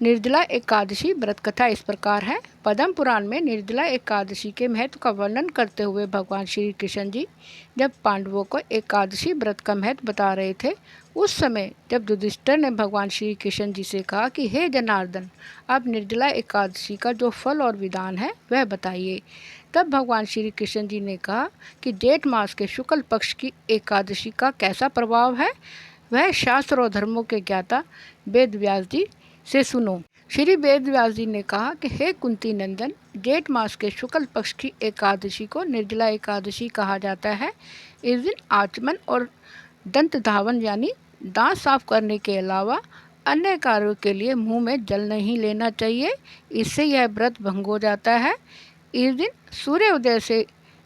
निर्जला एकादशी व्रत कथा इस प्रकार है। पद्म पुराण में निर्जला एकादशी के महत्व का वर्णन करते हुए भगवान श्री कृष्ण जी जब पांडवों को एकादशी व्रत का महत्व बता रहे थे, उस समय जब युधिष्ठिर ने भगवान श्री कृष्ण जी से कहा कि हे जनार्दन, आप निर्जला एकादशी का जो फल और विधान है वह बताइए, तब भगवान श्री कृष्ण जी ने कहा कि जेठ मास के शुक्ल पक्ष की एकादशी का कैसा प्रभाव है वह शास्त्र और धर्मों के ज्ञाता वेद व्यास जी से सुनो। श्री वेद व्यास जी ने कहा कि हे कुंती नंदन, जेठ मास के शुक्ल पक्ष की एकादशी को निर्जला एकादशी कहा जाता है। इस दिन आचमन और दंत धावन यानी दांत साफ करने के अलावा अन्य कार्यों के लिए मुंह में जल नहीं लेना चाहिए, इससे यह व्रत भंग हो जाता है। इस दिन सूर्य उदय से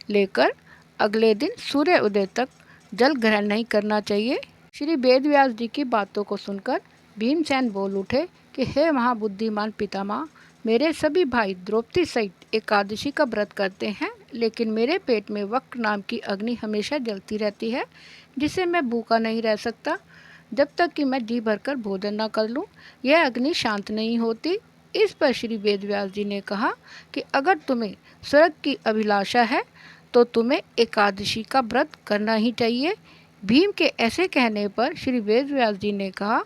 लेकर अगले दिन सूर्य उदय तक जल ग्रहण नहीं करना चाहिए। श्री वेद व्यास जी की बातों को सुनकर भीमसेन बोल उठे कि हे महाबुद्धिमान पितामह, मेरे सभी भाई द्रौपदी सहित एकादशी का व्रत करते हैं, लेकिन मेरे पेट में वक्र नाम की अग्नि हमेशा जलती रहती है, जिससे मैं भूखा नहीं रह सकता जब तक कि मैं जी भरकर भोजन न कर लूं। यह अग्नि शांत नहीं होती। इस पर श्री वेद व्यास जी ने कहा कि अगर तुम्हें स्वर्ग की अभिलाषा है तो तुम्हें एकादशी का व्रत करना ही चाहिए। भीम के ऐसे कहने पर श्री वेद व्यास जी ने कहा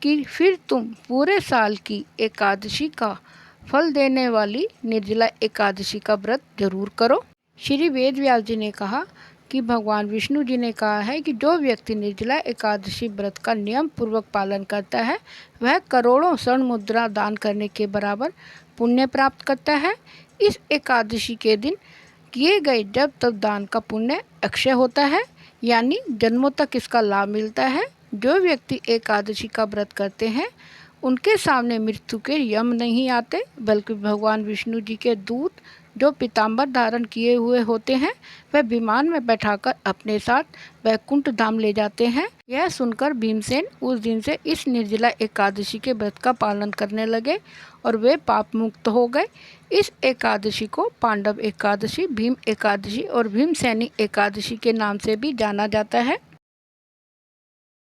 कि फिर तुम पूरे साल की एकादशी का फल देने वाली निर्जला एकादशी का व्रत जरूर करो। श्री वेद व्यास जी ने कहा कि भगवान विष्णु जी ने कहा है कि जो व्यक्ति निर्जला एकादशी व्रत का नियम पूर्वक पालन करता है वह करोड़ों स्वर्ण मुद्रा दान करने के बराबर पुण्य प्राप्त करता है। इस एकादशी के दिन किए गए जब तब दान का पुण्य अक्षय होता है, यानी जन्मों तक इसका लाभ मिलता है। जो व्यक्ति एकादशी का व्रत करते हैं उनके सामने मृत्यु के यम नहीं आते, बल्कि भगवान विष्णु जी के दूत जो पीताम्बर धारण किए हुए होते हैं वह विमान में बैठाकर अपने साथ वैकुंठ धाम ले जाते हैं। यह सुनकर भीमसेन उस दिन से इस निर्जला एकादशी के व्रत का पालन करने लगे और वे पाप मुक्त हो गए। इस एकादशी को पांडव एकादशी, भीम एकादशी और भीमसेनी एकादशी के नाम से भी जाना जाता है।